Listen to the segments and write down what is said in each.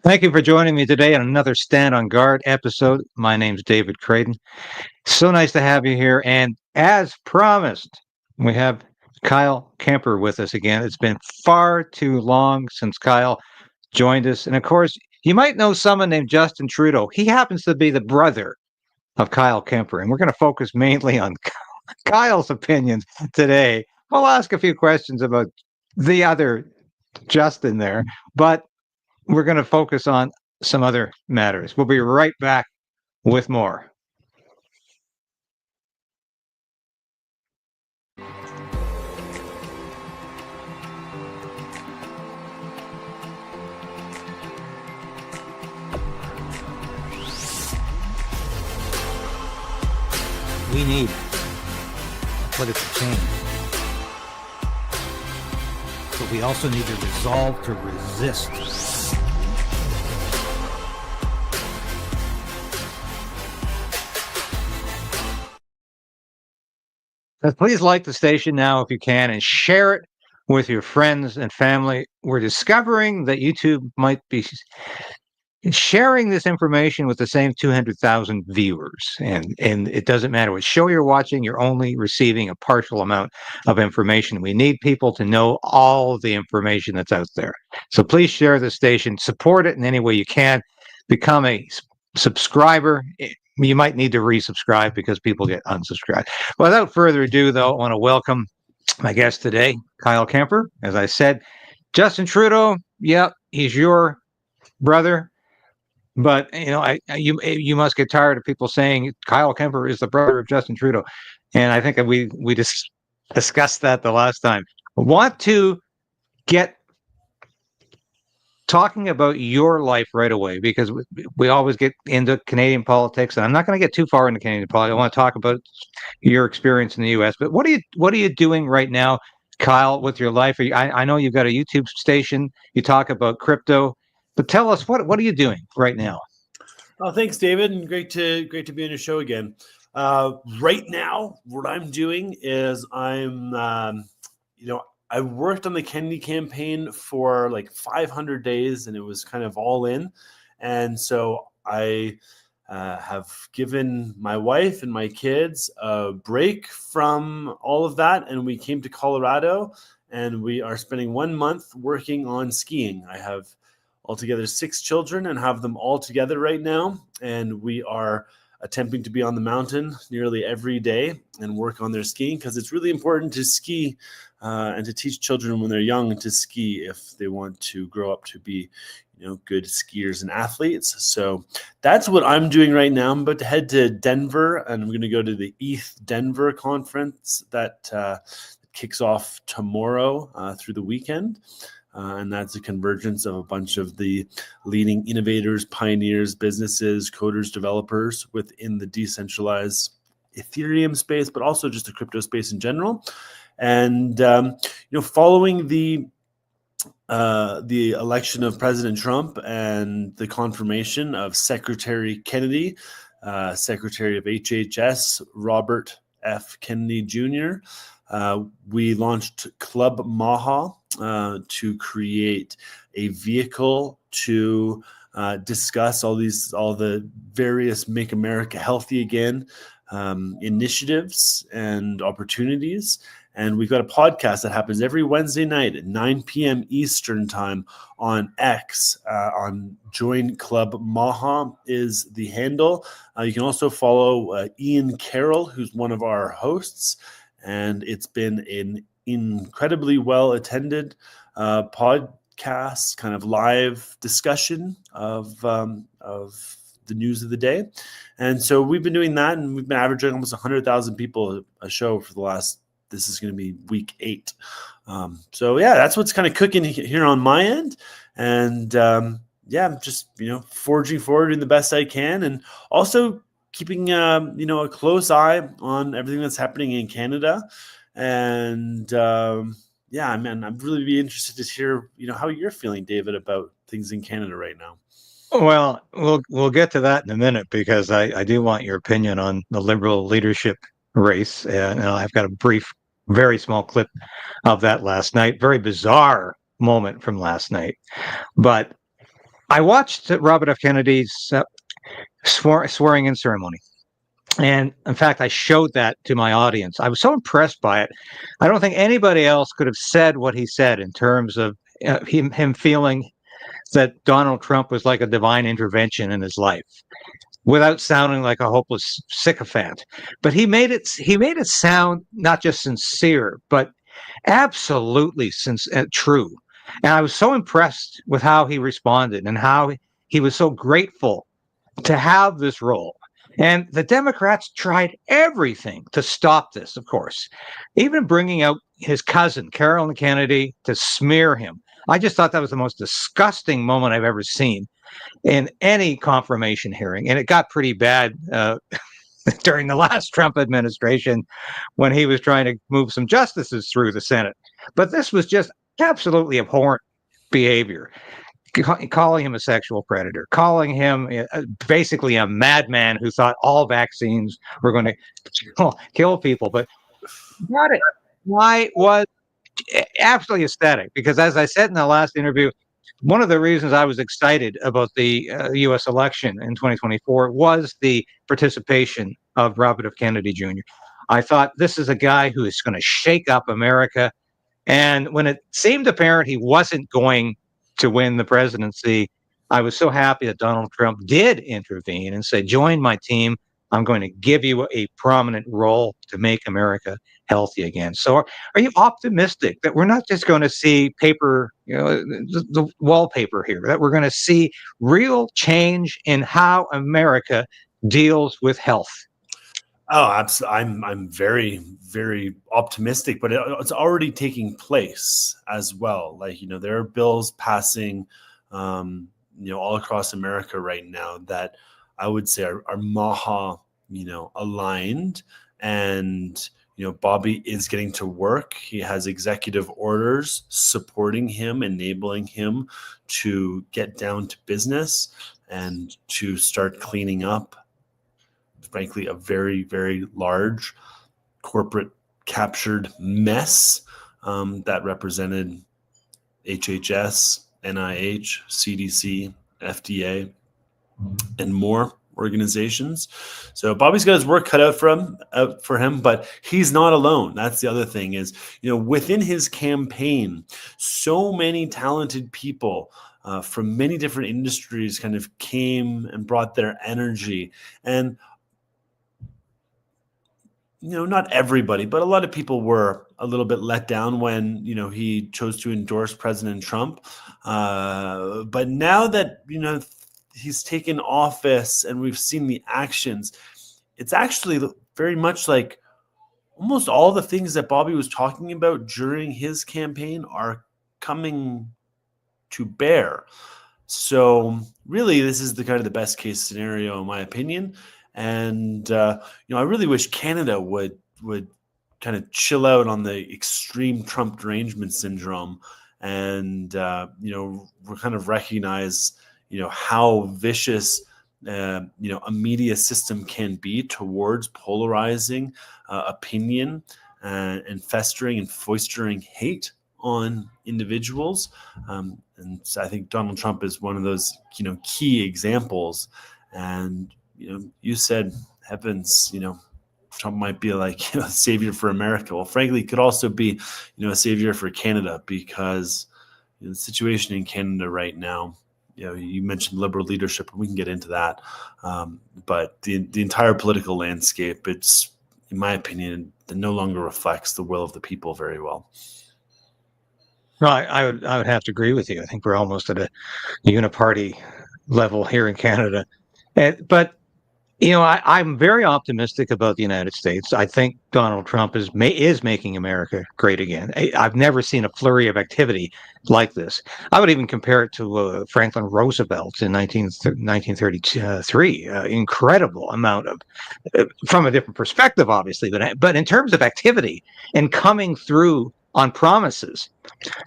Thank you for joining me today on another Stand on Guard episode. My name's David Krayden. So nice to have you here. And as promised, we have Kyle Kemper with us again. It's been far too long since Kyle joined us. And of course, you might know someone named Justin Trudeau. He happens to be the brother of Kyle Kemper. And we're going to focus mainly on Kyle's opinions today. We'll ask a few questions about the other Justin there. But we're going to focus on some other matters. We'll be right back with more. We need political change, but we also need the resolve to resist. Please like the station now if you can and share it with your friends and family. We're discovering that YouTube might be sharing this information with the same 200,000 viewers. And it doesn't matter what show you're watching, you're only receiving a partial amount of information. We need people to know all of the information that's out there. So please share the station, support it in any way you can, become a subscriber. You might need to resubscribe because people get unsubscribed. Without further ado, though, I want to welcome my guest today, Kyle Kemper. As I said, Justin Trudeau, yeah, he's your brother. But you must get tired of people saying Kyle Kemper is the brother of Justin Trudeau, and I think that we just discussed that the last time. I want to get talking about your life right away because we always get into Canadian politics, and I'm not going to get too far into Canadian politics. I want to talk about your experience in the U.S. But what are you doing right now, Kyle, with your life? I know you've got a YouTube station. You talk about crypto, but tell us what are you doing right now? Oh, thanks, David, and great to be on your show again. Right now, what I'm doing is I worked on the Kennedy campaign for like 500 days, and it was kind of all in. And so I have given my wife and my kids a break from all of that, and we came to Colorado, and we are spending 1 month working on skiing. I have altogether 6 children and have them all together right now, and we are attempting to be on the mountain nearly every day and work on their skiing because it's really important to ski and to teach children when they're young to ski if they want to grow up to be good skiers and athletes. So that's what I'm doing right now. I'm about to head to Denver, and I'm going to go to the ETH Denver conference that kicks off tomorrow through the weekend. And that's a convergence of a bunch of the leading innovators, pioneers, businesses, coders, developers within the decentralized Ethereum space, but also just the crypto space in general. And following the election of President Trump and the confirmation of Secretary Kennedy, Secretary of HHS Robert F. Kennedy Jr., we launched Club Maha to create a vehicle to discuss all the various Make America Healthy Again initiatives and opportunities. And we've got a podcast that happens every Wednesday night at 9 p.m. Eastern time on X. On Join Club Maha is the handle. You can also follow Ian Carroll, who's one of our hosts. And it's been an incredibly well-attended podcast, kind of live discussion of the news of the day. And so we've been doing that, and we've been averaging almost 100,000 people a show for the last, this is going to be week 8. So yeah, that's what's kind of cooking here on my end. And I'm just, forging forward, doing the best I can, and also keeping a close eye on everything that's happening in Canada. And I'd really be interested to hear how you're feeling, David, about things in Canada right now. Well, we'll get to that in a minute because I do want your opinion on the Liberal leadership race. And I've got a brief, very small clip of that last night. Very bizarre moment from last night. But I watched Robert F. Kennedy's swearing-in ceremony. And in fact, I showed that to my audience. I was so impressed by it. I don't think anybody else could have said what he said in terms of him feeling that Donald Trump was like a divine intervention in his life without sounding like a hopeless sycophant. But he made it sound not just sincere, but absolutely true. And I was so impressed with how he responded and how he was so grateful to have this role. And the Democrats tried everything to stop this, of course, even bringing out his cousin, Carolyn Kennedy, to smear him. I just thought that was the most disgusting moment I've ever seen in any confirmation hearing. And it got pretty bad during the last Trump administration when he was trying to move some justices through the Senate. But this was just absolutely abhorrent behavior. Calling him a sexual predator, calling him basically a madman who thought all vaccines were going to kill people. But got it. Why was absolutely ecstatic? Because as I said in the last interview, one of the reasons I was excited about the U.S. election in 2024 was the participation of Robert F. Kennedy Jr. I thought this is a guy who is going to shake up America. And when it seemed apparent he wasn't going to win the presidency, I was so happy that Donald Trump did intervene and say, join my team. I'm going to give you a prominent role to make America healthy again. So are you optimistic that we're not just going to see paper, the wallpaper here, that we're going to see real change in how America deals with health? Oh, absolutely. I'm very, very optimistic, but it's already taking place as well. Like, there are bills passing, all across America right now that I would say are Maha, aligned. And, Bobby is getting to work. He has executive orders supporting him, enabling him to get down to business and to start cleaning up, frankly, a very, very large corporate captured mess that represented HHS, NIH, CDC, FDA, and more organizations. So Bobby's got his work cut out for him, but he's not alone. That's the other thing is, within his campaign, so many talented people from many different industries kind of came and brought their energy. And not everybody, but a lot of people were a little bit let down when, he chose to endorse President Trump. But now that, he's taken office and we've seen the actions, it's actually very much like almost all the things that Bobby was talking about during his campaign are coming to bear. So really, this is the kind of the best case scenario, in my opinion. And, I really wish Canada would kind of chill out on the extreme Trump derangement syndrome and, we're kind of recognize, how vicious, a media system can be towards polarizing opinion and festering and foistering hate on individuals. And so I think Donald Trump is one of those, key examples. And, you said, heavens, Trump might be like a savior for America. Well, frankly, could also be, a savior for Canada because the situation in Canada right now, you mentioned liberal leadership, and we can get into that. But the entire political landscape, it's, in my opinion, it no longer reflects the will of the people very well. No, I would have to agree with you. I think we're almost at a uniparty level here in Canada. But I'm very optimistic about the United States. I think Donald Trump is making America great again. I've never seen a flurry of activity like this. I would even compare it to Franklin Roosevelt in 1933. Incredible amount of, from a different perspective, obviously, but in terms of activity and coming through on promises,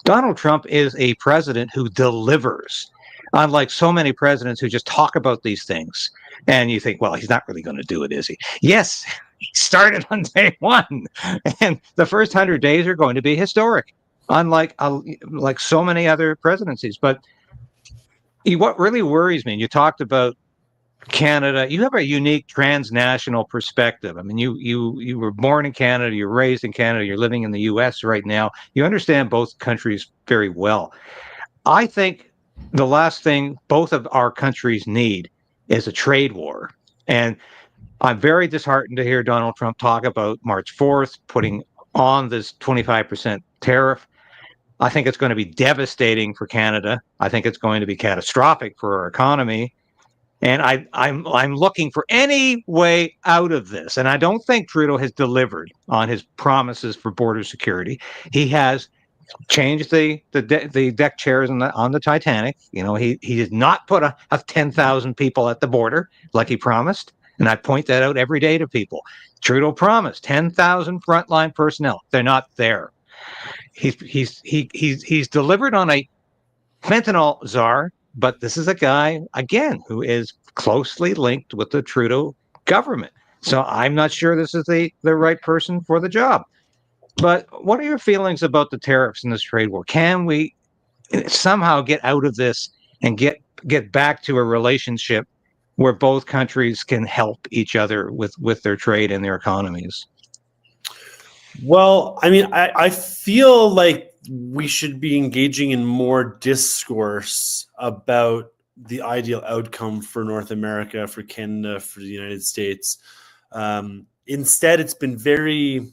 Donald Trump is a president who delivers. Unlike so many presidents who just talk about these things. And you think, well, he's not really going to do it, is he? Yes, he started on day one. And the first 100 days are going to be historic, unlike like so many other presidencies. But What really worries me, and you talked about Canada, you have a unique transnational perspective. I mean, you were born in Canada, you're raised in Canada, you're living in the US right now. You understand both countries very well. I think the last thing both of our countries need is a trade war. And I'm very disheartened to hear Donald Trump talk about March 4th, putting on this 25% tariff. I think it's going to be devastating for Canada. I think it's going to be catastrophic for our economy. And I'm looking for any way out of this. And I don't think Trudeau has delivered on his promises for border security. He has changed the deck chairs on the Titanic. You know, he did not put a 10,000 people at the border like he promised. And I point that out every day to people. Trudeau promised 10,000 frontline personnel. They're not there. He's delivered on a fentanyl czar, but this is a guy again who is closely linked with the Trudeau government. So I'm not sure this is the right person for the job. But what are your feelings about the tariffs in this trade war? Can we somehow get out of this and get back to a relationship where both countries can help each other with their trade and their economies? Well, I mean, I feel like we should be engaging in more discourse about the ideal outcome for North America, for Canada, for the United States. Instead, it's been very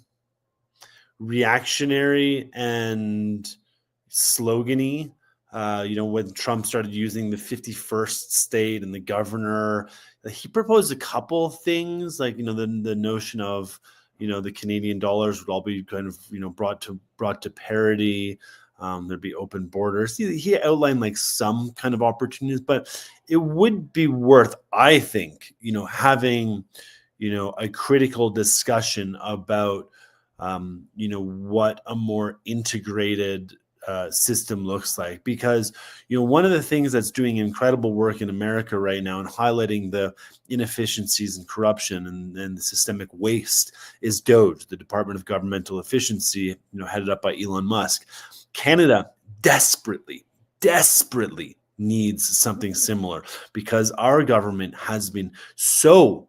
reactionary and slogany. When Trump started using the 51st state and the governor, he proposed a couple things, like, the notion of, the Canadian dollars would all be kind of, brought to parity. There'd be open borders. He outlined like some kind of opportunities, but it would be worth, I think, having, a critical discussion about, what a more integrated system looks like, because one of the things that's doing incredible work in America right now and highlighting the inefficiencies and corruption and the systemic waste is Doge, the Department of Governmental Efficiency, headed up by Elon Musk. Canada desperately needs something similar, because our government has been so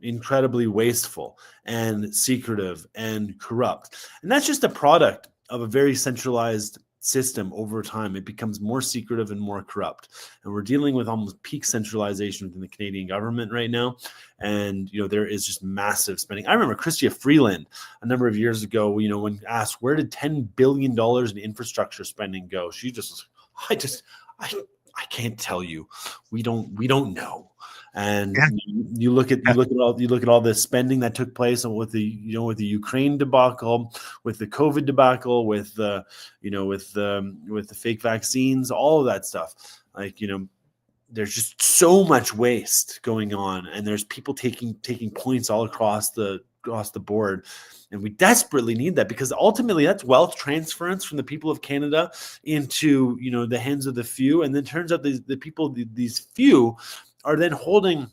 incredibly wasteful and secretive and corrupt, and that's just a product of a very centralized system. Over time, it becomes more secretive and more corrupt. And we're dealing with almost peak centralization within the Canadian government right now. And, there is just massive spending. I remember Chrystia Freeland a number of years ago, when asked, where did $10 billion in infrastructure spending go? She just, I can't tell you. We don't know. And you look at all the spending that took place with the Ukraine debacle, with the COVID debacle, with the fake vaccines, all of that stuff. Like, there's just so much waste going on, and there's people taking points all across the board. And we desperately need that, because ultimately that's wealth transference from the people of Canada into, the hands of the few. And then it turns out the people, these few, are then holding,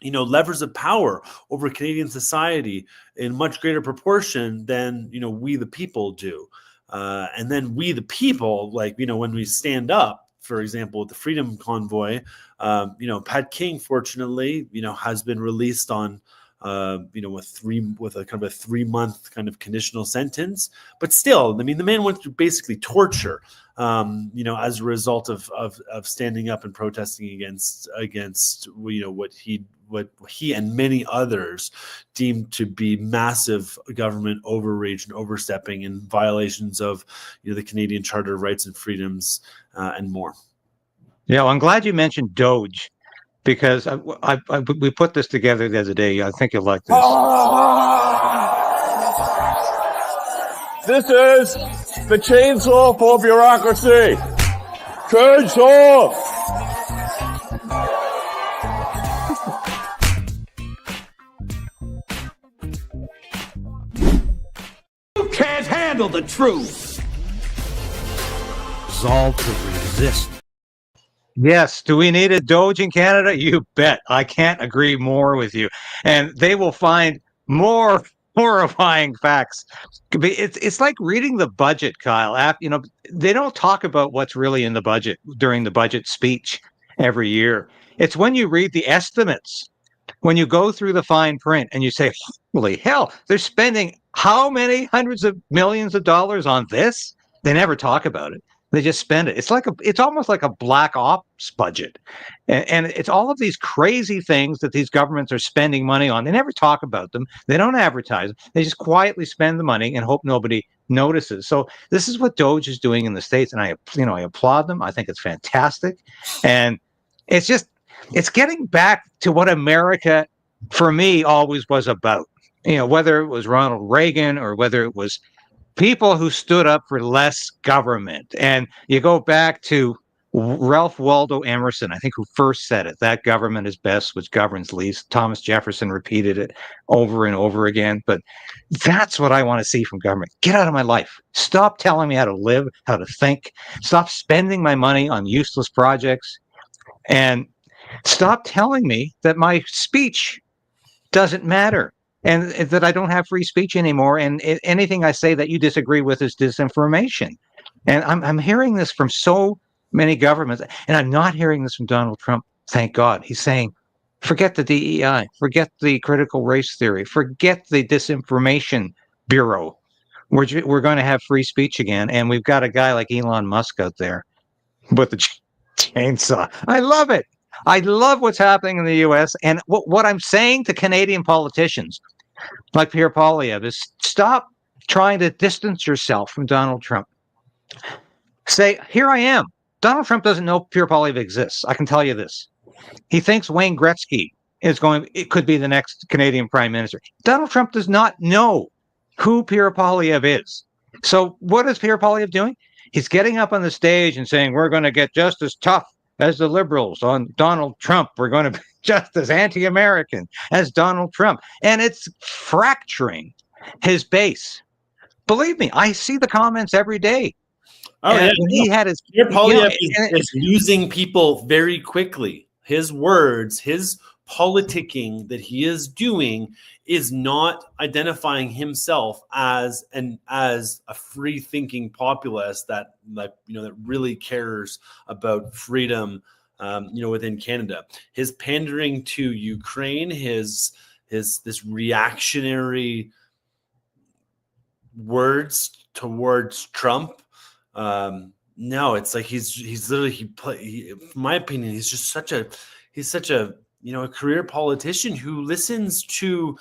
levers of power over Canadian society in much greater proportion than, we the people do. And then we the people, like, when we stand up, for example, with the Freedom Convoy, Pat King, fortunately, has been released on, with a kind of a 3-month kind of conditional sentence. But still, I mean, the man went through basically torture, as a result of standing up and protesting against what he and many others deemed to be massive government overreach and overstepping and violations of, the Canadian Charter of Rights and Freedoms, and more. Yeah, well, I'm glad you mentioned Doge, because we put this together the other day. I think you'll like this. This is the chainsaw for bureaucracy. Chainsaw! You can't handle the truth. Resolve to resist. Yes. Do we need a Doge in Canada? You bet. I can't agree more with you. And they will find more horrifying facts. It's like reading the budget, Kyle. You know, they don't talk about what's really in the budget during the budget speech every year. It's when you read the estimates, when you go through the fine print and you say, holy hell, they're spending how many hundreds of millions of dollars on this? They never talk about it. They just spend it. It's almost like a black ops budget. And it's all of these crazy things that these governments are spending money on. They never talk about them. They don't advertise. They just quietly spend the money and hope nobody notices. So this is what Doge is doing in the States. And I applaud them. I think it's fantastic. And it's getting back to what America, for me, always was about. You know, whether it was Ronald Reagan or whether it was people who stood up for less government. And you go back to Ralph Waldo Emerson, I think, who first said it, that government is best which governs least. Thomas Jefferson repeated it over and over again. But that's what I want to see from government. Get out of my life. Stop telling me how to live, how to think. Stop spending my money on useless projects. And stop telling me that my speech doesn't matter. And that I don't have free speech anymore, and anything I say that you disagree with is disinformation. And I'm hearing this from so many governments, and I'm not hearing this from Donald Trump. Thank God. He's saying, forget the DEI, forget the critical race theory, forget the disinformation bureau. We're going to have free speech again, and we've got a guy like Elon Musk out there with the chainsaw. I love it. I love what's happening in the U.S. And what I'm saying to Canadian politicians like Pierre Poilievre is stop trying to distance yourself from Donald Trump. Say, here I am. Donald Trump doesn't know Pierre Poilievre exists. I can tell you this. He thinks Wayne Gretzky it could be the next Canadian Prime Minister. Donald Trump does not know who Pierre Poilievre is. So what is Pierre Poilievre doing? He's getting up on the stage and saying, we're going to get just as tough as the liberals on Donald Trump. We're going to be just as anti-American as Donald Trump. And it's fracturing his base. Believe me, I see the comments every day. Oh, yeah. He had his Pierre Poilievre is losing people very quickly. His words, his politicking that he is doing is not identifying himself as a free thinking populist that really cares about freedom within Canada. His pandering to Ukraine, his this reactionary words towards Trump. No, it's like he's literally in my opinion, he's such a a career politician who listens to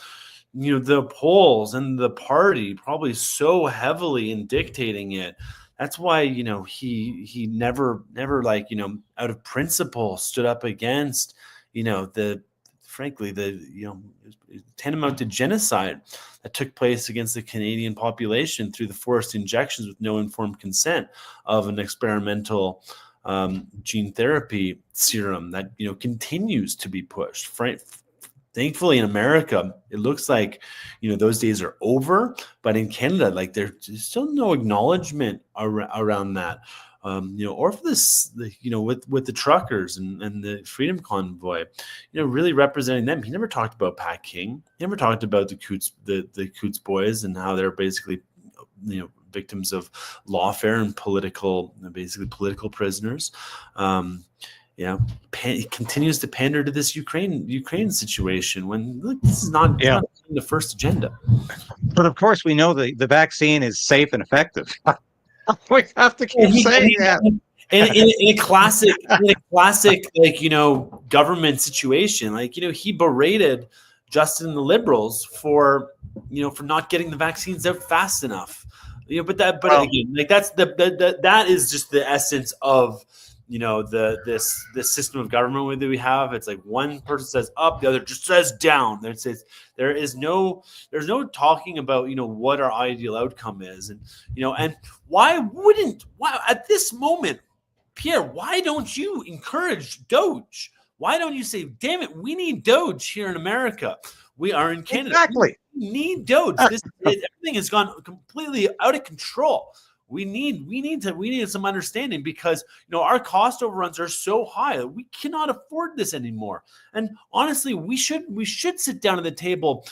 the polls and the party probably so heavily in dictating it. That's why he never out of principle stood up against the tantamount to genocide that took place against the Canadian population through the forced injections with no informed consent of an experimental gene therapy serum that continues to be pushed. Thankfully, in America, it looks like those days are over. But in Canada, there's still no acknowledgement around that. Or for this, with the truckers and the Freedom Convoy, really representing them. He never talked about Pat King. He never talked about the Coots boys and how they're basically, victims of lawfare and political prisoners. He continues to pander to this Ukraine situation when this is not the first agenda. But of course, we know the vaccine is safe and effective. We have to keep saying that. In a classic government situation, he berated Justin and the Liberals for not getting the vaccines out fast enough. That is just the essence of this system of government that we have. It's like one person says up, the other just says down. There's no talking about what our ideal outcome is, and why at this moment, Pierre, why don't you encourage Doge? Why don't you say, damn it, we need Doge here in America? We are in Canada. Exactly. We need Doge. Everything has gone completely out of control. We need some understanding, because our cost overruns are so high that we cannot afford this anymore. And honestly, we should sit down at the table,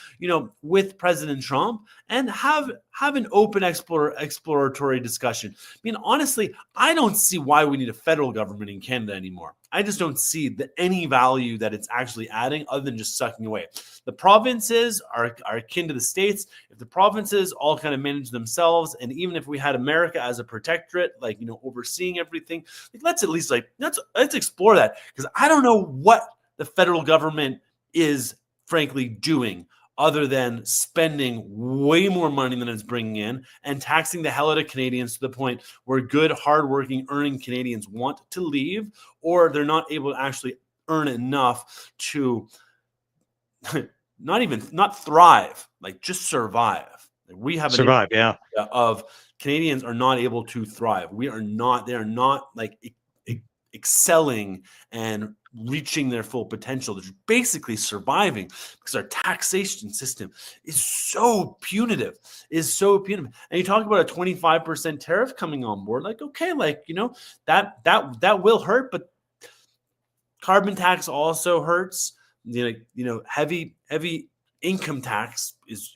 with President Trump and have an open exploratory discussion. I mean, honestly, I don't see why we need a federal government in Canada anymore. I just don't see any value that it's actually adding, other than just sucking away. The provinces are akin to the states. If the provinces all kind of manage themselves, and even if we had America as a protectorate, overseeing everything, let's at least let's explore that, because I don't know what the federal government is frankly doing, other than spending way more money than it's bringing in and taxing the hell out of Canadians, to the point where good, hardworking, earning Canadians want to leave, or they're not able to actually earn enough to not thrive, just survive. We have of Canadians are not able to thrive. They are not excelling and reaching their full potential. They're basically surviving, because our taxation system is so punitive. And you talk about a 25% tariff coming on board. That will hurt, but carbon tax also hurts. Heavy income tax is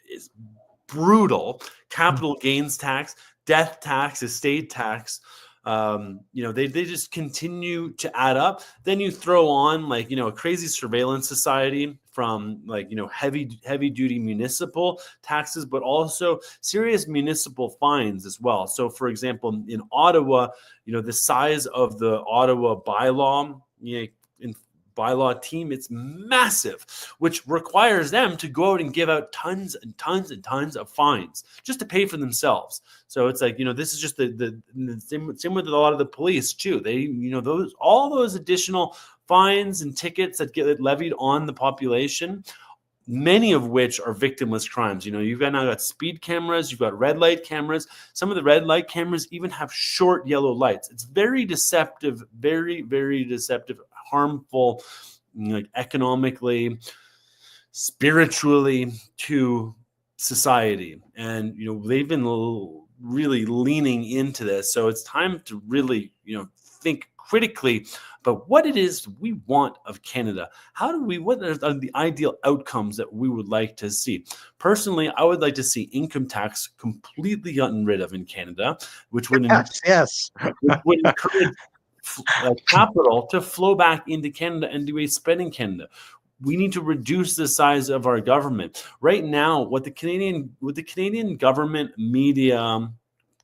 brutal. Capital gains tax, death tax, estate tax. They just continue to add up. Then you throw on a crazy surveillance society from heavy duty municipal taxes, but also serious municipal fines as well. So for example, in Ottawa, the size of the Ottawa bylaw, bylaw team, it's massive, which requires them to go out and give out tons and tons and tons of fines just to pay for themselves. So it's this is just the same with a lot of the police too. They, all those additional fines and tickets that get levied on the population, many of which are victimless crimes. You've now got speed cameras, you've got red light cameras. Some of the red light cameras even have short yellow lights. It's very deceptive, very, very deceptive, harmful, economically, spiritually to society. And, they've been really leaning into this. So it's time to really, think critically about what it is we want of Canada. What are the ideal outcomes that we would like to see? Personally, I would like to see income tax completely gotten rid of in Canada, which would would encourage capital to flow back into Canada and do a spend in Canada. We need to reduce the size of our government. Right now, what the Canadian government, media,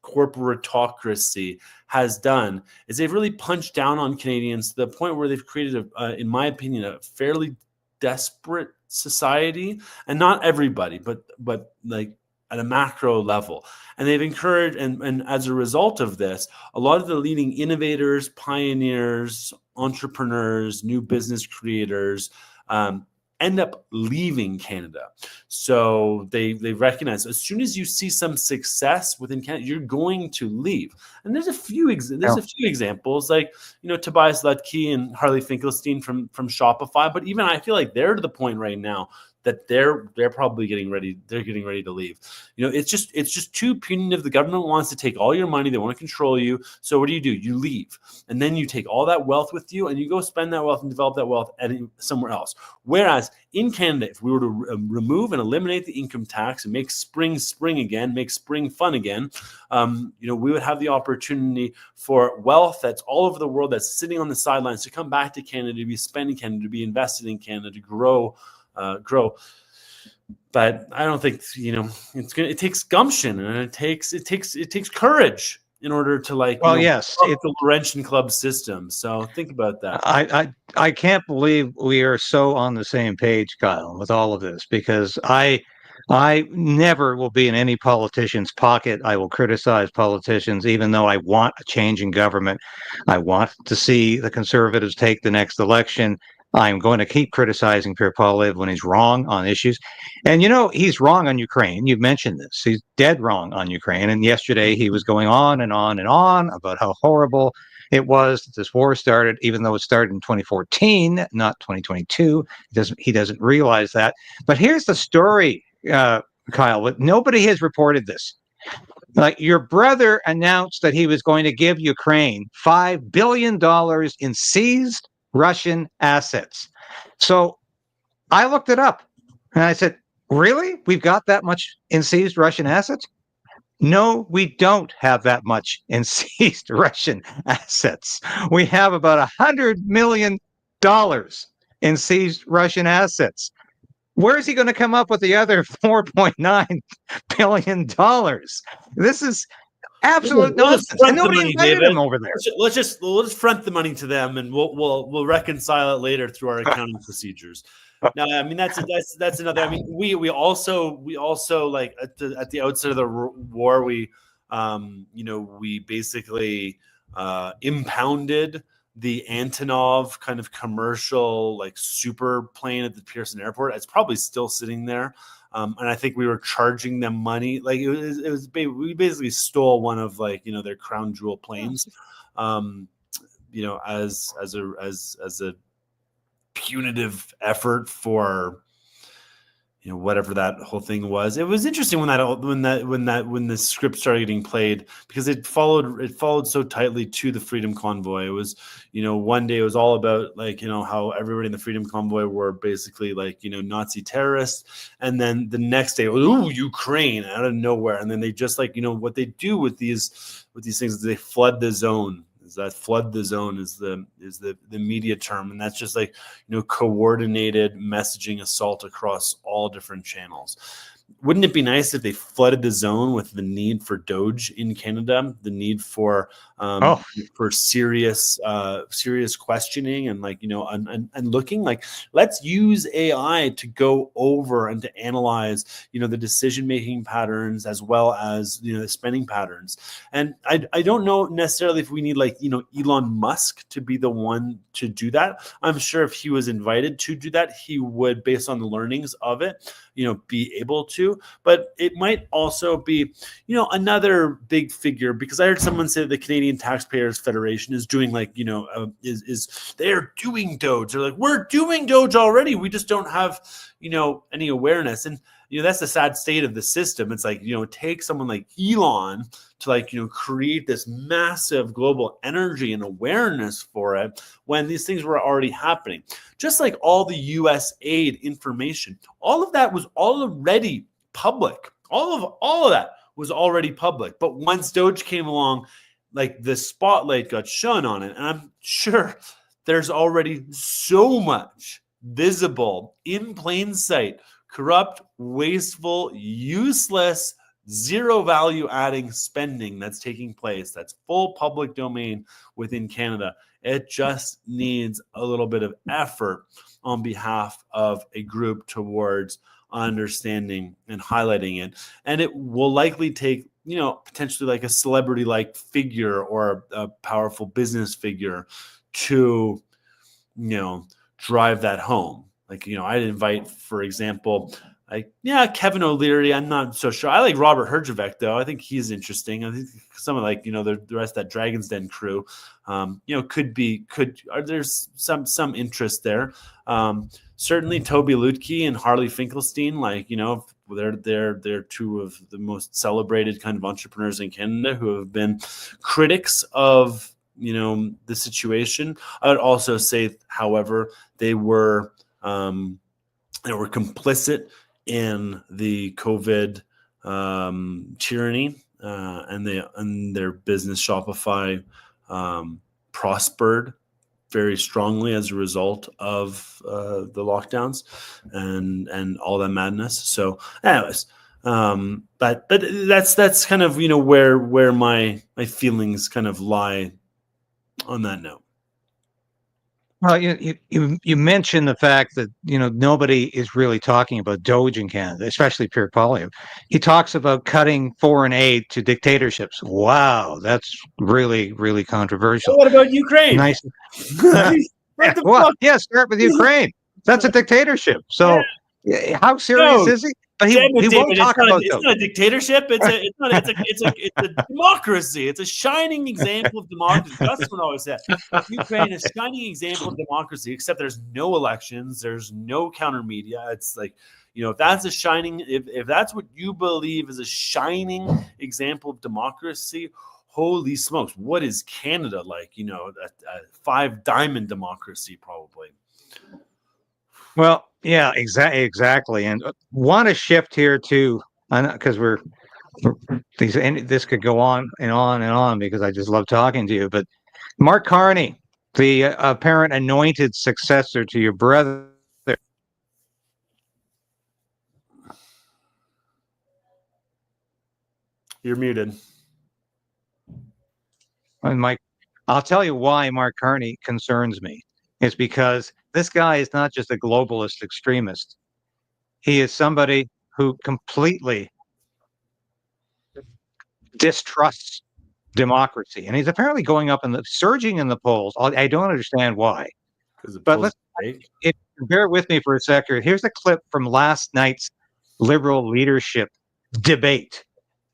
corporatocracy has done is they've really punched down on Canadians to the point where they've created, in my opinion, a fairly desperate society. And not everybody, but at a macro level. And they've encouraged, and as a result of this, a lot of the leading innovators, pioneers, entrepreneurs, new business creators end up leaving Canada. So they recognize as soon as you see some success within Canada, you're going to leave. And there's a few examples, Tobias Lutke and Harley Finkelstein from Shopify. But even I feel like they're to the point right now that they're probably getting ready. They're getting ready to leave. It's just too punitive. The government wants to take all your money. They want to control you. So what do? You leave, and then you take all that wealth with you, and you go spend that wealth and develop that wealth somewhere else. Whereas in Canada, if we were to remove and eliminate the income tax and make spring again, make spring fun again, we would have the opportunity for wealth that's all over the world, that's sitting on the sidelines, to come back to Canada, to be spent in Canada, to be invested in Canada, to grow. But I don't think it takes gumption, and it takes courage in order to the Laurentian club system. So think about that. I can't believe we are so on the same page, Kyle, with all of this, because I never will be in any politician's pocket. I will criticize politicians, even though I want a change in government. I want to see the Conservatives take the next election. I'm going to keep criticizing Pierre Poilievre when he's wrong on issues. And, he's wrong on Ukraine. You've mentioned this. He's dead wrong on Ukraine. And yesterday he was going on and on and on about how horrible it was that this war started, even though it started in 2014, not 2022. He doesn't realize that. But here's the story, Kyle. Nobody has reported this. Like, your brother announced that he was going to give Ukraine $5 billion in seized Russian assets. So I looked it up and I said, really? We've got that much in seized Russian assets? No, we don't have that much in seized Russian assets. We have about $100 million in seized Russian assets. Where is he going to come up with the other $4.9 billion? This is absolute nonsense. And nobody invited him over there. Let's just front the money to them, and we'll reconcile it later through our accounting procedures. No, I mean that's another. I mean, we also like at the outset of the war, we basically impounded the Antonov kind of commercial like super plane at the Pearson Airport. It's probably still sitting there, and I think we were charging them money. Like we basically stole one of like their crown jewel planes, as a punitive effort for whatever that whole thing was. It was interesting when the script started getting played, because it followed so tightly to the Freedom Convoy. It was one day it was all about like how everybody in the Freedom Convoy were basically like Nazi terrorists, and then the next day it was, ooh, Ukraine, out of nowhere. And then they just like what they do with these things is they flood the zone. Flood the zone is the media term, and that's just like coordinated messaging assault across all different channels. Wouldn't it be nice if they flooded the zone with the need for Doge in Canada, the need for serious questioning and like and looking like, let's use AI to go over and to analyze the decision making patterns as well as the spending patterns. And I don't know necessarily if we need like Elon Musk to be the one to do that. I'm sure if he was invited to do that, he would, based on the learnings of it, be able to. But it might also be another big figure, because I heard someone say that the Canadian Taxpayers Federation is doing like they're doing Doge. They're like, we're doing Doge already, we just don't have any awareness. And that's the sad state of the system. It's like take someone like Elon to like create this massive global energy and awareness for it when these things were already happening. Just like all the US aid information, all of that was already public. All of that was already public. But once Doge came along, like the spotlight got shone on it. And I'm sure there's already so much visible, in plain sight, corrupt, wasteful, useless, zero value adding spending that's taking place. That's full public domain within Canada. It just needs a little bit of effort on behalf of a group towards understanding and highlighting it. And it will likely take, potentially like a celebrity-like figure or a powerful business figure to, drive that home. Like, I'd invite, for example, Kevin O'Leary. I'm not so sure. I like Robert Herjavec, though. I think he's interesting. I think some of like, the rest of that Dragon's Den crew, there's some interest there. Certainly Toby Lutke and Harley Finkelstein, like, they're two of the most celebrated kind of entrepreneurs in Canada who have been critics of, the situation. I would also say, however, they were complicit in the COVID tyranny, and their business Shopify prospered very strongly as a result of the lockdowns and all that madness. So, anyways, but that's kind of where my feelings kind of lie on that note. Well, you mentioned the fact that nobody is really talking about Doge in Canada, especially Pierre Poilievre. He talks about cutting foreign aid to dictatorships. Wow, that's really, really controversial. So what about Ukraine? Nice. Well, yeah, start with Ukraine. That's a dictatorship. So, how serious is he? But he won't talk about Doge. It's not a dictatorship. It's a democracy. It's a shining example of democracy. That's what I always said. Ukraine is a shining example of democracy, except there's no elections. There's no counter media. It's like, if that's a shining, if that's what you believe is a shining example of democracy, holy smokes, what is Canada like? A 5-diamond democracy, probably. Well, yeah, exactly. And want to shift here to, because this could go on and on and on because I just love talking to you. But Mark Carney, the apparent anointed successor to your brother. You're muted. And Mike, I'll tell you why Mark Carney concerns me. It's because this guy is not just a globalist extremist. He is somebody who completely distrusts democracy, and he's apparently going up surging in the polls. I don't understand why. But bear with me for a second. Here's a clip from last night's Liberal leadership debate.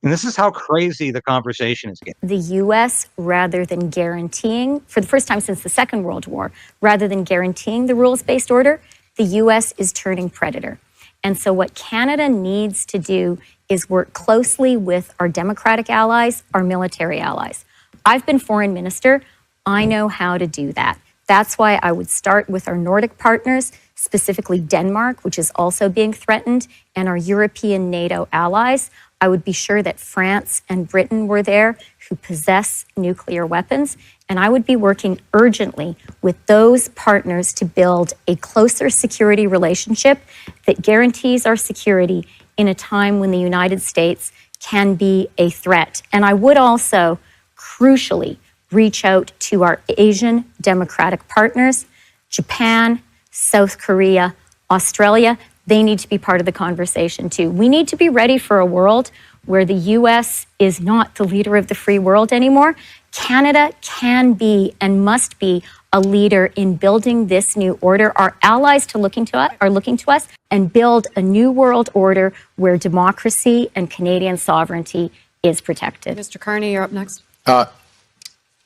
And this is how crazy the conversation is getting. The U.S., rather than guaranteeing, for the first time since the Second World War, rather than guaranteeing the rules-based order, the U.S. is turning predator. And so what Canada needs to do is work closely with our democratic allies, our military allies. I've been foreign minister. I know how to do that. That's why I would start with our Nordic partners, specifically Denmark, which is also being threatened, and our European NATO allies. I would be sure that France and Britain were there, who possess nuclear weapons, and I would be working urgently with those partners to build a closer security relationship that guarantees our security in a time when the United States can be a threat. And I would also, crucially, reach out to our Asian democratic partners, Japan, South Korea, Australia. They need to be part of the conversation too. We need to be ready for a world where the U.S. is not the leader of the free world anymore. Canada can be and must be a leader in building this new order. Our allies are looking to us and build a new world order where democracy and Canadian sovereignty is protected. Mr. Carney, you're up next. I'm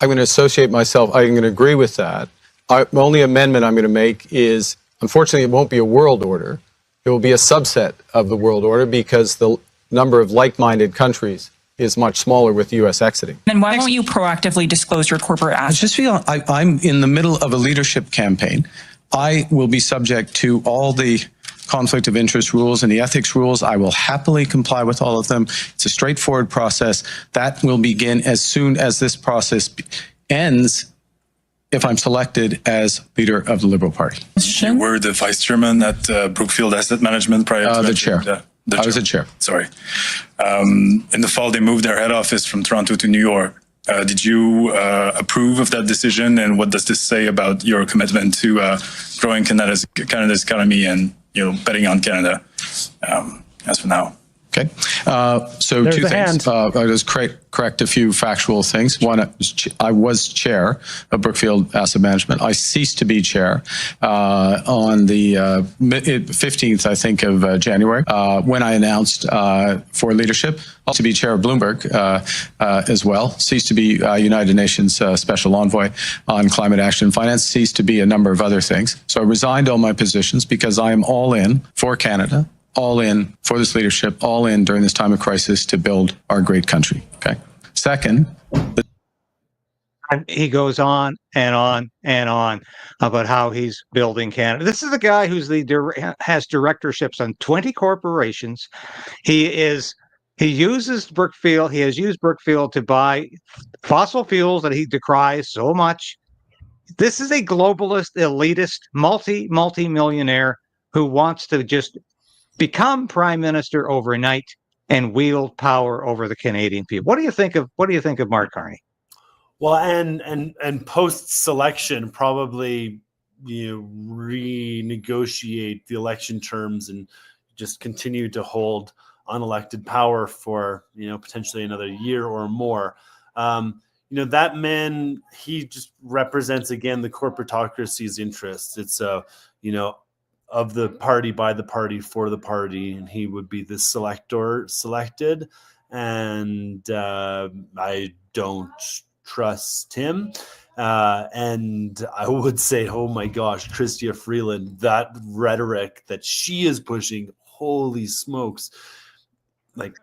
going to associate myself. I'm going to agree with that. The only amendment I'm going to make is, unfortunately, it won't be a world order. It will be a subset of the world order because the number of like-minded countries is much smaller with the U.S. exiting. Then why won't you proactively disclose your corporate assets? I just feel I'm in the middle of a leadership campaign. I will be subject to all the conflict of interest rules and the ethics rules. I will happily comply with all of them. It's a straightforward process. That will begin as soon as this process ends, if I'm selected as leader of the Liberal Party. You were the vice chairman at Brookfield Asset Management prior to the chair. I was a chair. Sorry. In the fall, they moved their head office from Toronto to New York. Did you approve of that decision? And what does this say about your commitment to growing Canada's economy and betting on Canada as for now? Okay. So There's two things. I'll just correct a few factual things. One, I was chair of Brookfield Asset Management. I ceased to be chair on the 15th, I think, of January, when I announced for leadership. Also to be chair of Bloomberg as well. Ceased to be United Nations Special Envoy on Climate Action and Finance. Ceased to be a number of other things. So I resigned all my positions because I am all in for Canada, all in for this leadership, all in during this time of crisis to build our great country. Okay. Second, he goes on and on and on about how he's building Canada. This is a guy who's has directorships on 20 corporations. He uses Brookfield. He has used Brookfield to buy fossil fuels that he decries so much. This is a globalist, elitist, multi-millionaire who wants to just become prime minister overnight and wield power over the Canadian people. What do you think of Mark Carney? Well, and post-selection, probably renegotiate the election terms and just continue to hold unelected power for potentially another year or more. That man, he just represents again the corporatocracy's interests. It's of the party, by the party, for the party, and he would be the selected. And I don't trust him. And I would say, oh my gosh, Chrystia Freeland, that rhetoric that she is pushing, holy smokes, like,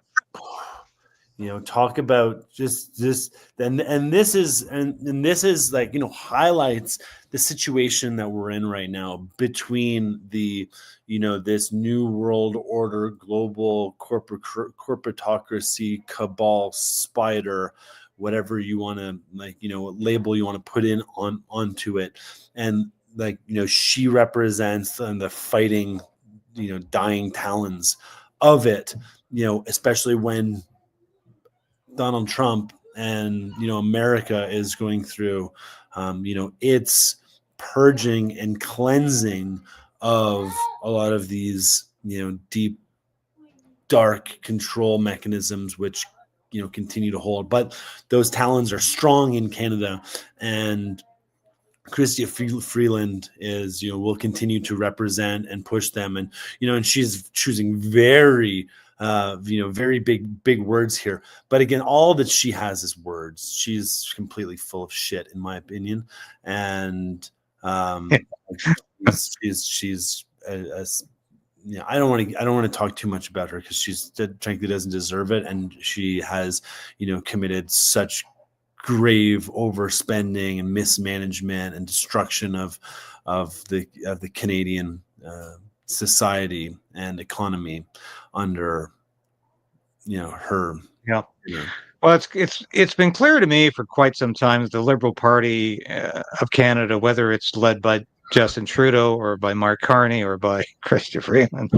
talk about just this, and this is like, highlights the situation that we're in right now between the, this new world order, global corporatocracy, cabal, spider, whatever you want to, like, label you want to put in onto it. And like, she represents the fighting, dying talons of it, especially when Donald Trump and, America is going through, its purging and cleansing of a lot of these, deep, dark control mechanisms, which, continue to hold. But those talons are strong in Canada, and Chrystia Freeland is, will continue to represent and push them. And, and she's choosing very, very big words here. But again, all that she has is words. She's completely full of shit, in my opinion. And she's I don't want to talk too much about her, because she's frankly doesn't deserve it. And she has, committed such grave overspending and mismanagement and destruction of the Canadian society and economy under her. Yeah. Well, it's been clear to me for quite some time that the Liberal Party of Canada, whether it's led by Justin Trudeau or by Mark Carney or by Chrystia Freeland,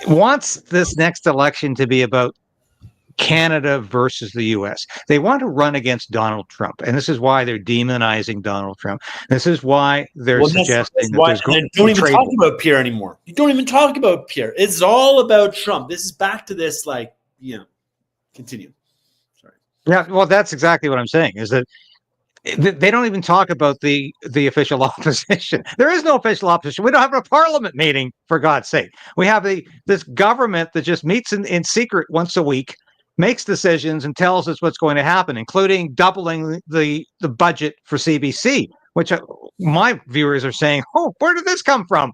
wants this next election to be about Canada versus the U.S. They want to run against Donald Trump, and this is why they're demonizing Donald Trump. This is why they're suggesting that there's going to be don't even talk about Pierre anymore. You don't even talk about Pierre. It's all about Trump. This is back to this, like, continue. Sorry. Yeah, well, that's exactly what I'm saying, is that they don't even talk about the official opposition. There is no official opposition. We don't have a parliament meeting, for God's sake. We have this government that just meets in secret once a week, makes decisions, and tells us what's going to happen, including doubling the budget for CBC, which my viewers are saying, oh, where did this come from?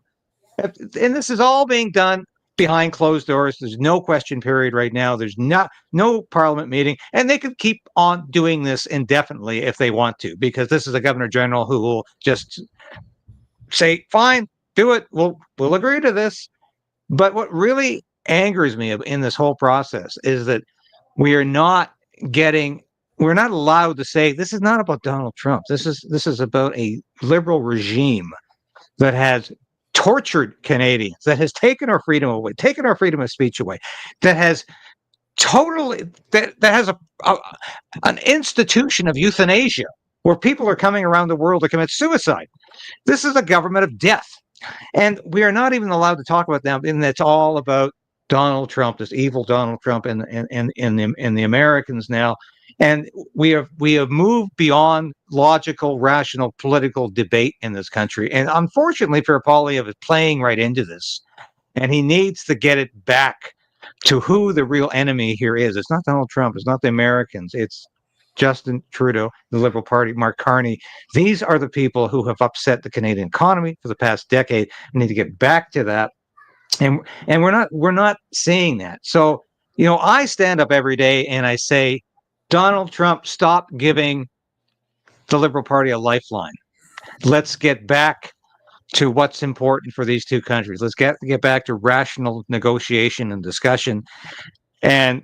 And this is all being done behind closed doors. There's no question period right now. There's no parliament meeting, and they could keep on doing this indefinitely if they want to, because this is a governor general who will just say, fine, do it. We'll agree to this. But what really angers me in this whole process is that we're not allowed to say, this is not about Donald Trump. This is about a liberal regime that has tortured Canadians, that has taken our freedom away, taken our freedom of speech away, that has that has an institution of euthanasia where people are coming around the world to commit suicide. This is a government of death, and we are not even allowed to talk about them. And it's all about Donald Trump, this evil Donald Trump, and the Americans now. And we have moved beyond logical, rational, political debate in this country. And unfortunately, Pierre Poilievre is playing right into this. And he needs to get it back to who the real enemy here is. It's not Donald Trump. It's not the Americans. It's Justin Trudeau, the Liberal Party, Mark Carney. These are the people who have upset the Canadian economy for the past decade. We need to get back to that. And we're not seeing that. So, I stand up every day and I say, Donald Trump, stop giving the Liberal Party a lifeline. Let's get back to what's important for these two countries. Let's get back to rational negotiation and discussion. And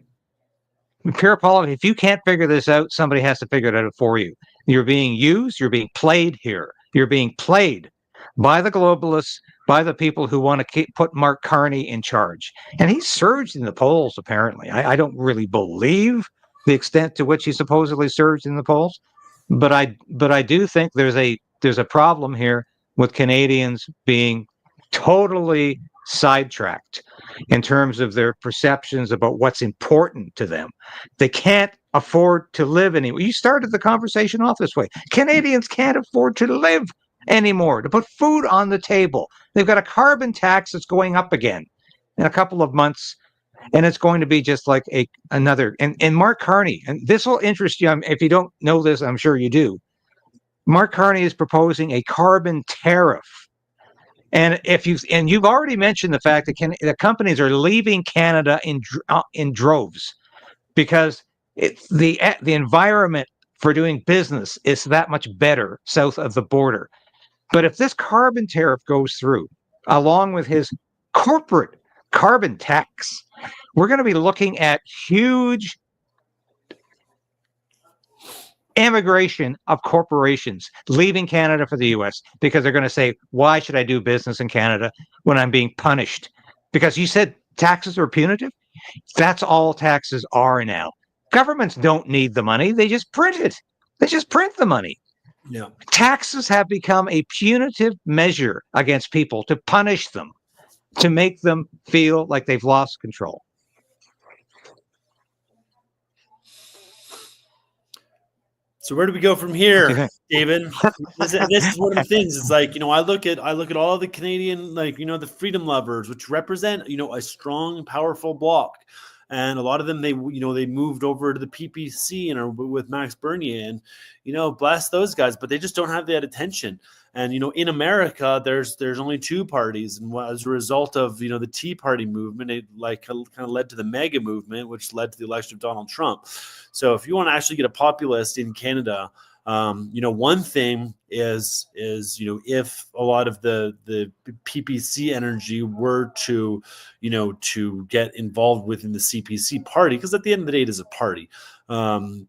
Pierre Poilievre, if you can't figure this out, somebody has to figure it out for you. You're being used. You're being played here. You're being played by the globalists, by the people who want to put Mark Carney in charge. And he's surged in the polls, apparently. I don't really believe the extent to which he supposedly surged in the polls, but I do think there's a problem here with Canadians being totally sidetracked in terms of their perceptions about what's important to them. They can't afford to live anymore. You started the conversation off this way. Canadians can't afford to live anymore, to put food on the table. They've got a carbon tax that's going up again in a couple of months. And it's going to be just like another. And Mark Carney, and this will interest you. If you don't know this, I'm sure you do. Mark Carney is proposing a carbon tariff. And you've already mentioned the fact that the companies are leaving Canada in droves because the environment for doing business is that much better south of the border. But if this carbon tariff goes through, along with his corporate carbon tax, we're going to be looking at huge immigration of corporations leaving Canada for the US because they're going to say, why should I do business in Canada when I'm being punished? Because you said taxes are punitive. That's all taxes are now. Governments don't need the money. They just print it. They just print the money. Yeah. Taxes have become a punitive measure against people to punish them, to make them feel like they've lost control. So where do we go from here, David? This is one of the things. It's like, I look at all the Canadian, the freedom lovers, which represent, a strong, powerful bloc. And a lot of them, they moved over to the PPC and are with Max Bernier, and, bless those guys, but they just don't have that attention. And, in America, there's only two parties. And as a result of, the Tea Party movement, it kind of led to the MAGA movement, which led to the election of Donald Trump. So if you want to actually get a populist in Canada, one thing is if a lot of the PPC energy were to get involved within the CPC party, because at the end of the day, it is a party. They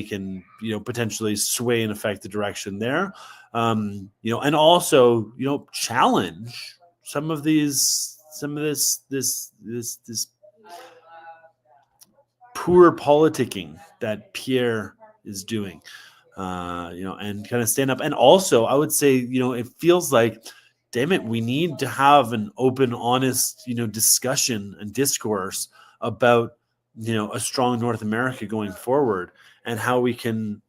can potentially sway and affect the direction there. And also, challenge some of this poor politicking that Pierre is doing, and kind of stand up. And also, I would say, it feels like, damn it, we need to have an open, honest, discussion and discourse about, a strong North America going forward, and how we can,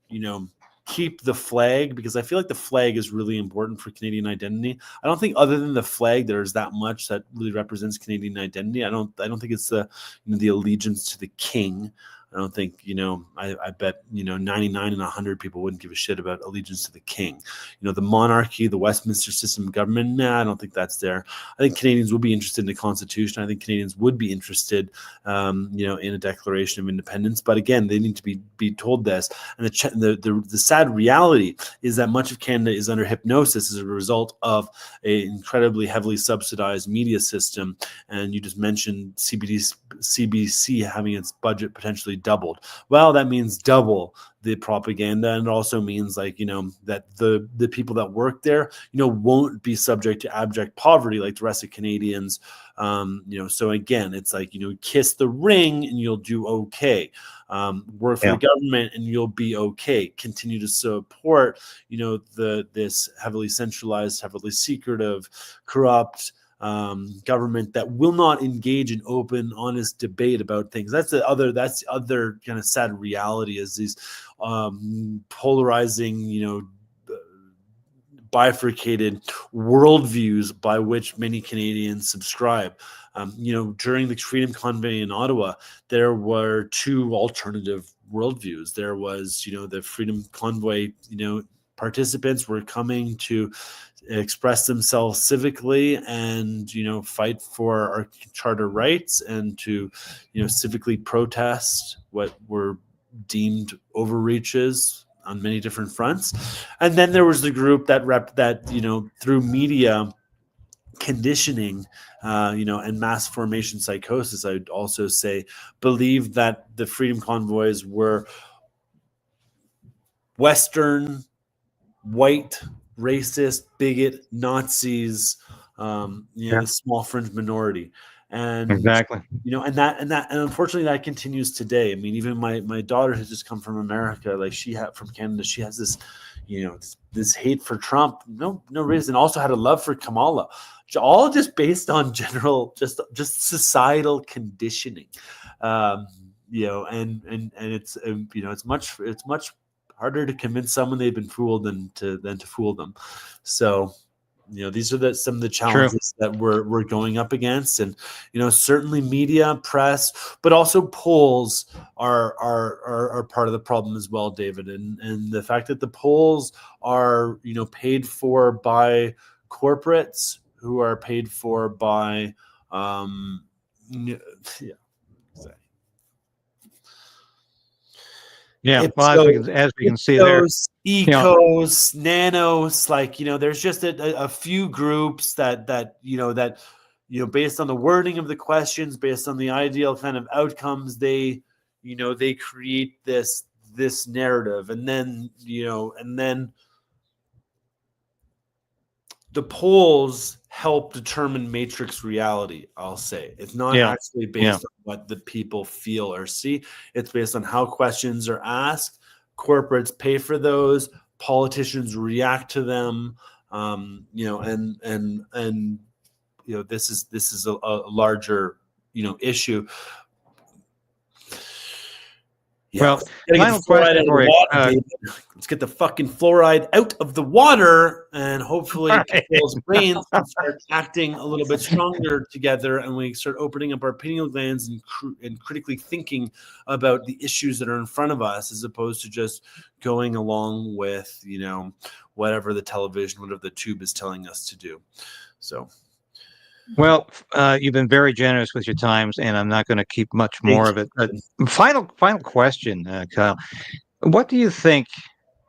keep the flag, because I feel like the flag is really important for Canadian identity. I don't think other than the flag, there's that much that really represents Canadian identity. I don't think it's the allegiance to the king. I don't think, I bet, 99 and 100 people wouldn't give a shit about allegiance to the king. The monarchy, the Westminster system of government, I don't think that's there. I think Canadians would be interested in the Constitution. I think Canadians would be interested, in a declaration of independence. But again, they need to be told this. And the sad reality is that much of Canada is under hypnosis as a result of an incredibly heavily subsidized media system. And you just mentioned CBC having its budget potentially doubled. Well, that means double the propaganda, and it also means that the people that work there won't be subject to abject poverty like the rest of Canadians. So again, it's like, kiss the ring and you'll do okay. Work for the government and you'll be okay. Continue to support this heavily centralized, heavily secretive, corrupt government that will not engage in open, honest debate about things. That's the other kind of sad reality, is these polarizing, bifurcated worldviews by which many Canadians subscribe. During the Freedom Convoy in Ottawa, there were two alternative worldviews. There was, the Freedom Convoy, participants were coming to express themselves civically and fight for our charter rights, and to civically protest what were deemed overreaches on many different fronts. And then there was the group that through media conditioning, and mass formation psychosis, I would also say, believed that the Freedom Convoys were Western, white, racist, bigot, Nazis, the small fringe minority. And exactly, and unfortunately that continues today. I mean, even my daughter has just come from America, from Canada. She has this, this hate for Trump, no reason. Also had a love for Kamala, all just based on general, just societal conditioning. And it's it's much harder to convince someone they've been fooled than to fool them. So, these are some of the challenges that we're going up against. And, certainly media, press, but also polls are part of the problem as well, David. And the fact that the polls are, paid for by corporates who are paid for by as we can see there, ecos, nanos, like, there's just a few groups that based on the wording of the questions, based on the ideal kind of outcomes, they create this narrative, and then the polls help determine matrix reality. I'll say it's not actually based on what the people feel or see. It's based on how questions are asked. Corporates pay for those. Politicians react to them. This is a larger issue. Well, final question for you. Let's get the fucking fluoride out of the water, and hopefully people's brains can start acting a little bit stronger together, and we start opening up our pineal glands and critically thinking about the issues that are in front of us, as opposed to just going along with, whatever the television, whatever the tube is telling us to do. So. Well, you've been very generous with your times, and I'm not going to keep much more of it. Final question, Kyle. What do you think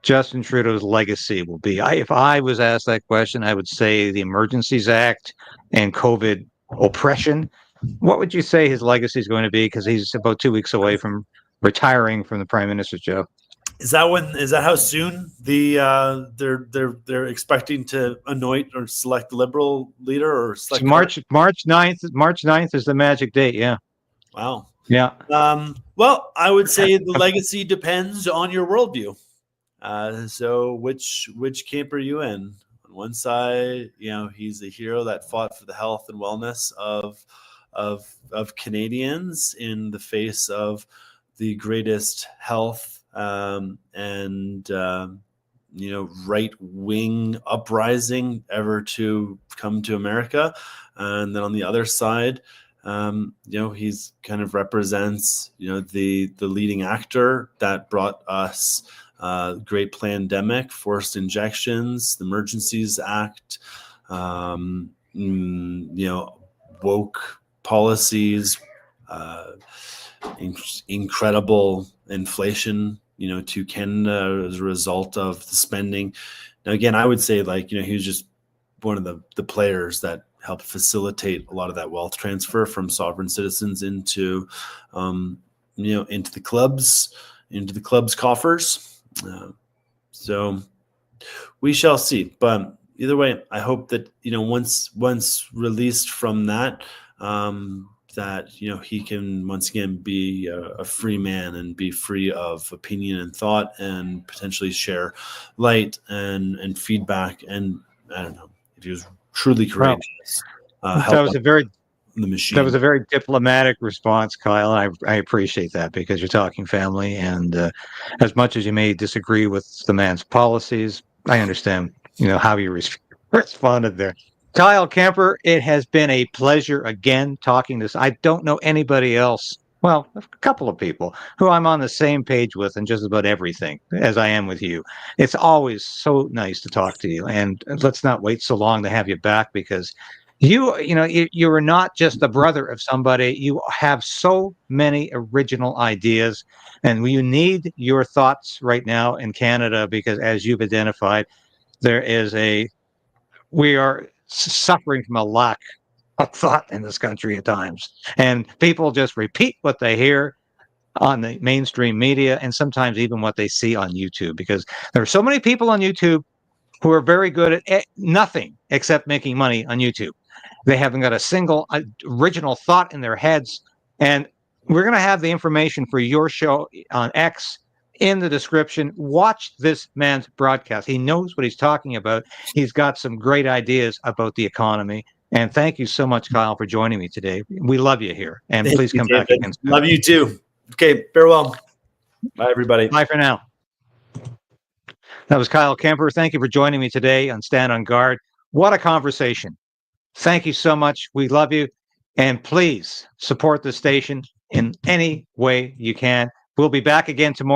Justin Trudeau's legacy will be? If I was asked that question, I would say the Emergencies Act and COVID oppression. What would you say his legacy is going to be? Because he's about 2 weeks away from retiring from the Prime Minister's job. Is that how soon they're expecting to anoint or select the Liberal leader, or select March 9th? March 9th is the magic date. Yeah. Wow. Yeah. Well, I would say the legacy depends on your worldview. So which camp are you in? On one side, he's a hero that fought for the health and wellness of Canadians in the face of the greatest health right-wing uprising ever to come to America. And then on the other side, he's kind of represents, the leading actor that brought us great pandemic, forced injections, the Emergencies Act, woke policies, incredible inflation, to Canada as a result of the spending. Now, again, I would say, he was just one of the players that helped facilitate a lot of that wealth transfer from sovereign citizens into the club's coffers. So we shall see. But either way, I hope that, once released from that, that he can once again be a free man and be free of opinion and thought, and potentially share light and feedback. And I don't know if he was truly courageous. That was a very the machine. That was a very diplomatic response, Kyle. I appreciate that, because you're talking family, and as much as you may disagree with the man's policies, I understand how you responded there. Kyle Kemper, it has been a pleasure again talking to us. I don't know anybody else, well, a couple of people who I'm on the same page with in just about everything as I am with you. It's always so nice to talk to you, and let's not wait so long to have you back, because you are not just the brother of somebody. You have so many original ideas, and you need your thoughts right now in Canada, because as you've identified, we are suffering from a lack of thought in this country at times, and people just repeat what they hear on the mainstream media, and sometimes even what they see on YouTube, because there are so many people on YouTube who are very good at nothing except making money on YouTube. They haven't got a single original thought in their heads. And we're going to have the information for your show on X in the description. Watch this man's broadcast. He knows what he's talking about. He's got some great ideas about the economy. And thank you so much, Kyle, for joining me today. We love you here. And please come back again. Love you too. Okay, farewell. Bye, everybody. Bye for now. That was Kyle Kemper. Thank you for joining me today on Stand on Guard. What a conversation. Thank you so much. We love you. And please support the station in any way you can. We'll be back again tomorrow.